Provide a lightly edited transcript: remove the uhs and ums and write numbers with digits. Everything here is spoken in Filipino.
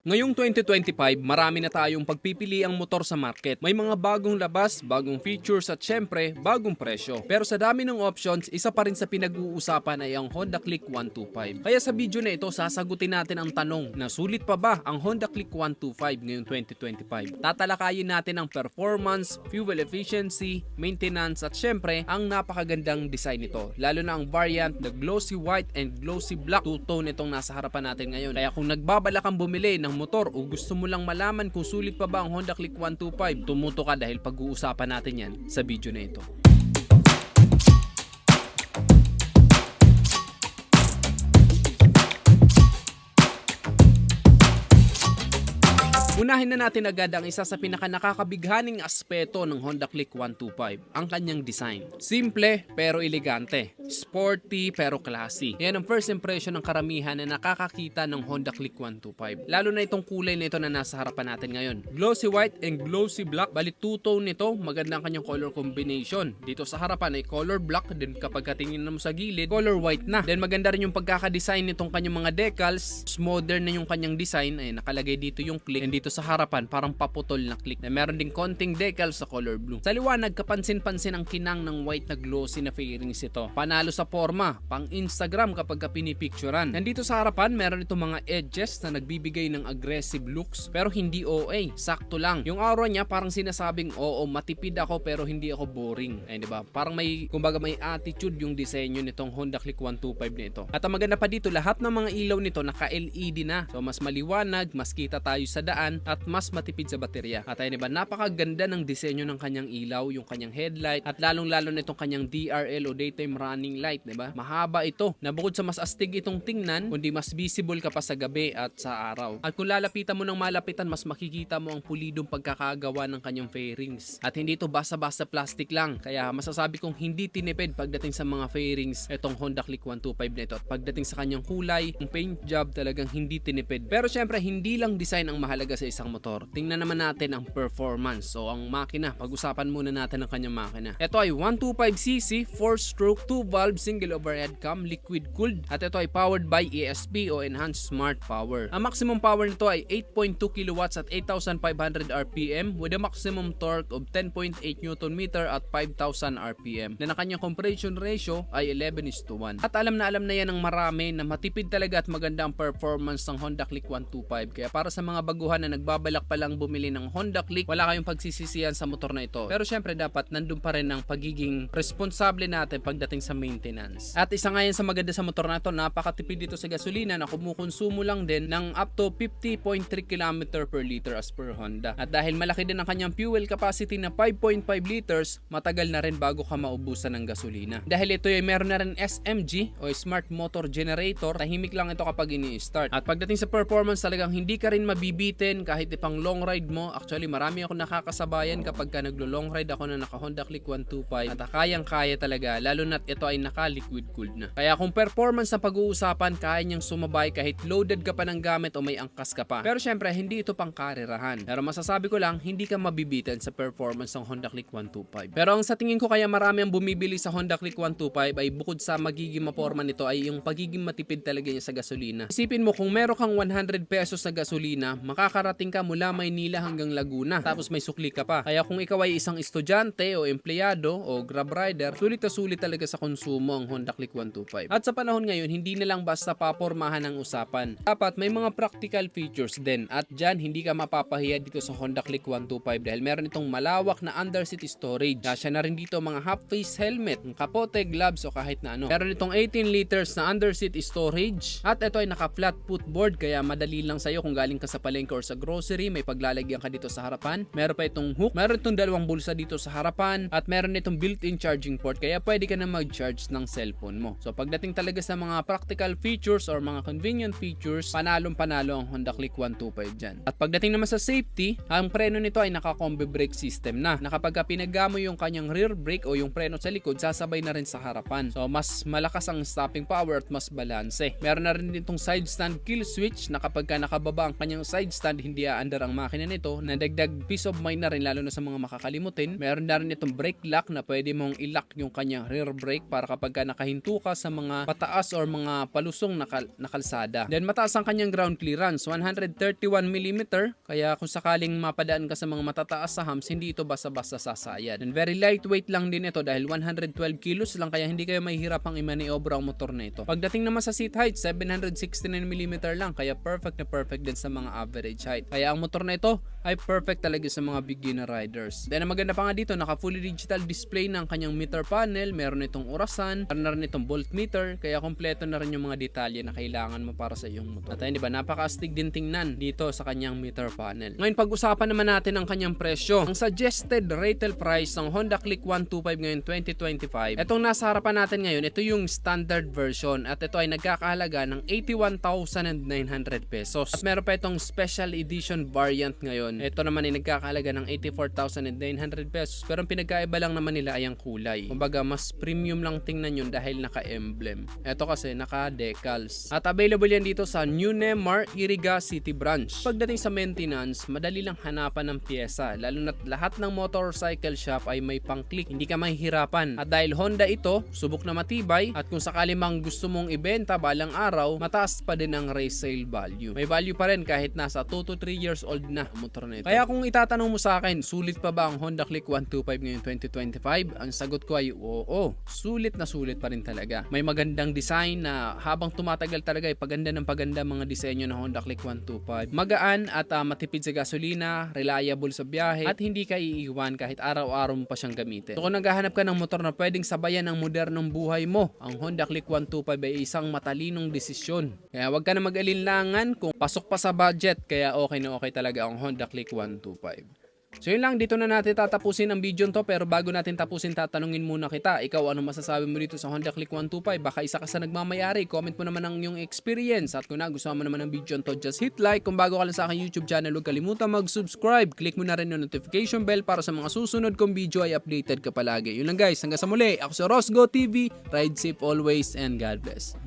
Ngayong 2025, marami na tayong pagpipiliang motor sa market. May mga bagong labas, bagong features at syempre, bagong presyo. Pero sa dami ng options, isa pa rin sa pinag-uusapan ay ang Honda Click 125. Kaya sa video na ito, sasagutin natin ang tanong na sulit pa ba ang Honda Click 125 ngayong 2025? Tatalakayin natin ang performance, fuel efficiency, maintenance at syempre, ang napakagandang design nito. Lalo na ang variant na glossy white and glossy black. Two-tone itong nasa harapan natin ngayon. Kaya kung nagbabalak kang bumili ng motor o gusto mo lang malaman kung sulit pa ba ang Honda Click 125, tumuto ka dahil pag-uusapan natin yan sa video na ito. Unahin na natin agad ang isa sa pinaka-nakakabighaning aspeto ng Honda Click 125, ang kanyang design. Simple pero elegante, sporty pero classy. Yan ang first impression ng karamihan na nakakakita ng Honda Click 125. Lalo na itong kulay na ito na nasa harapan natin ngayon. Glossy white and glossy black, balit two-tone nito, maganda ang kanyang color combination. Dito sa harapan ay color black, then kapag katingin mo sa gilid, color white na. Then maganda rin yung pagkaka-design nitong kanyang mga decals, modern na yung kanyang design, ay nakalagay dito yung click, and dito sa harapan parang paputol na click na meron ding konting decal sa color blue. Sa liwanag, kapansin-pansin ang kinang ng white na glossy na fairings ito. Panalo sa forma, pang Instagram kapag pinipicturan. Nandito sa harapan, meron itong mga edges na nagbibigay ng aggressive looks pero hindi OA, sakto lang. Yung aura niya parang sinasabing, oo, matipid ako pero hindi ako boring. Ay, di ba? Parang may, kumbaga may attitude yung disenyo nitong Honda Click 125 nito. At ang maganda pa dito, lahat ng mga ilaw nito naka-LED na. So mas maliwanag, mas kita tayo sa daan at mas matipid sa baterya. At ayun, diba, napakaganda ng disenyo ng kanyang ilaw, yung kanyang headlight at lalong-lalo na itong kanyang DRL o daytime running light, diba? Mahaba ito. Na bukod sa mas astig itong tingnan, kundi mas visible ka pa sa gabi at sa araw. At kung lalapitan mo ng malapitan, mas makikita mo ang pulidong pagkakagawa ng kanyang fairings. At hindi ito basta-basta plastic lang. Kaya masasabi kong hindi tinipid pagdating sa mga fairings itong Honda Click 125 na ito. At pagdating sa kanyang kulay, ang paint job talagang hindi tinipid. Pero syempre, hindi lang design ang mahalaga sa isang motor. Tingnan naman natin ang performance. So ang makina, pag-usapan muna natin ang kanyang makina. Ito ay 125cc 4-stroke 2-valve single overhead cam liquid cooled at ito ay powered by ESP o Enhanced Smart Power. Ang maximum power nito ay 8.2 kilowatts at 8,500 RPM with a maximum torque of 10.8 Nm at 5,000 RPM. Na kanyang compression ratio ay 11:1. At alam na yan ng marami na matipid talaga at maganda ang performance ng Honda Click 125. Kaya para sa mga baguhan na nagbabalak pa lang bumili ng Honda Click, wala kayong pagsisisihan sa motor na ito. Pero syempre dapat nandun pa rin ang pagiging responsable natin pagdating sa maintenance. At isa nga yan sa maganda sa motor na ito, napakatipid dito sa gasolina na kumukonsumo lang din ng up to 50.3 km per liter as per Honda. At dahil malaki din ang kanyang fuel capacity na 5.5 liters, matagal na rin bago ka maubusan ng gasolina. Dahil ito ay meron na rin SMG o Smart Motor Generator, tahimik lang ito kapag ini-start. At pagdating sa performance, talagang hindi ka rin mabibitin kahit ipang long ride mo. Actually, marami ako nakakasabayan kapag ka naglo-long ride ako na naka Honda Click 125 at kayang-kaya talaga, lalo na't ito ay naka-liquid cooled na. Kaya kung performance na pag-uusapan, kaya niyang sumabay kahit loaded ka pa ng gamit o may angkas ka pa. Pero syempre, hindi ito pang karerahan. Pero masasabi ko lang, hindi ka mabibitin sa performance ng Honda Click 125. Pero ang sa tingin ko kaya marami ang bumibili sa Honda Click 125 ay bukod sa magiging maporma nito ay yung pagiging matipid talaga niya sa gasolina. Isipin mo, kung meron kang 100 pesos sa gasolina, makakarating ka mula Maynila hanggang Laguna. Tapos may sukli ka pa. Kaya kung ikaw ay isang estudyante o empleyado o grab rider, sulit na sulit talaga sa konsumo ang Honda Click 125. At sa panahon ngayon, hindi na lang basta papormahan ang usapan. Dapat may mga practical features din. At dyan, hindi ka mapapahiya dito sa Honda Click 125 dahil meron itong malawak na underseat storage. Kasya na rin dito mga half-face helmet, kapote, gloves o kahit na ano. Meron itong 18 liters na underseat storage. At ito ay naka-flat footboard kaya madali lang sa'yo kung galing ka sa palengke or sa grocery, may paglalagyan ka dito sa harapan. Meron pa itong hook, meron itong dalawang bulsa dito sa harapan at meron itong built-in charging port kaya pwede ka na mag-charge ng cellphone mo. So pagdating talaga sa mga practical features or mga convenient features, panalong-panalo ang Honda Click 125 dyan. At pagdating naman sa safety, ang preno nito ay naka-combi brake system na kapag pinagamo yung kanyang rear brake o yung preno sa likod, sasabay na rin sa harapan. So mas malakas ang stopping power at mas balanse. Meron na rin itong side stand kill switch na kapag nakababa ang kanyang side stand, hindi aandar ang makina nito. Nadagdag peace of mind na rin lalo na sa mga makakalimutin. Meron na rin itong brake lock na pwede mong i-lock yung kanyang rear brake para kapag nakahinto ka sa mga pataas or mga palusong na kalsada. Then mataas ang kanyang ground clearance, 131mm, kaya kung sakaling mapadaan ka sa mga matataas sa humps, hindi ito basta-basta sasayad. And very lightweight lang din ito dahil 112 kilos lang, kaya hindi kayo mahihirapang i-maniobra ang motor na ito. Pagdating naman sa seat height, 769mm lang, kaya perfect na perfect din sa mga average height. Kaya ang motor na ito ay perfect talaga sa mga beginner riders. Then ang maganda pa nga dito, naka fully digital display ng kanyang meter panel, meron itong orasan, meron na rin itong voltmeter, kaya kompleto na rin yung mga detalye na kailangan mo para sa iyong motor. At ayun, di ba, napaka-astig din tingnan dito sa kanyang meter panel. Ngayon, pag-usapan naman natin ang kanyang presyo. Ang suggested retail price ng Honda Click 125 ngayon 2025, itong nasa harapan natin ngayon, ito yung standard version at ito ay nagkakahalaga ng 81,900 pesos. At meron pa itong special edition variant ngayon. Ito naman ay nagkakahalaga ng 84,900 pesos, pero ang pinagkaiba lang naman nila ay ang kulay. Kumbaga, mas premium lang tingnan yun dahil naka-emblem. Ito kasi naka-decals. At available yan dito sa New Nemar, Iriga City Branch. Pagdating sa maintenance, madali lang hanapan ng pyesa, lalo na't lahat ng motorcycle shop ay may pang-click, hindi ka mahihirapan. At dahil Honda ito, subok na matibay, at kung sakali mang gusto mong ibenta balang araw, mataas pa din ang resale value. May value pa rin kahit nasa 2 to 3 years old na ang motor na ito. Kaya kung itatanong mo sa akin, sulit pa ba ang Honda Click 125 ngayon 2025? Ang sagot ko ay oo, sulit na sulit pa rin talaga. May magandang design na habang tumatagal talaga ay paganda ng paganda mga disenyo ng Honda Click 125. Magaan at matipid sa gasolina, reliable sa biyahe, at hindi ka iiwan kahit araw-araw mo pa siyang gamitin. So kung naghahanap ka ng motor na pwedeng sabayan ng modernong buhay mo, ang Honda Click 125 ay isang matalinong desisyon. Kaya wag ka na mag-alinlangan kung pasok pa sa budget, kaya okay na okay talaga ang Honda Click 125. So yun lang, dito na natin tatapusin ang video to, pero bago natin tapusin, tatanungin muna kita, ikaw ano masasabi mo dito sa Honda Click 125? Baka isa ka sa nagmamayari, comment mo naman ang iyong experience, at kung nagustuhan mo naman ang video to, just hit like. Kung bago ka lang sa aking YouTube channel, huwag kalimutan mag-subscribe, click mo na rin yung notification bell para sa mga susunod kong video ay updated ka palagi. Yun lang guys, hanggang sa muli, ako si Rosgo TV, ride safe always and God bless.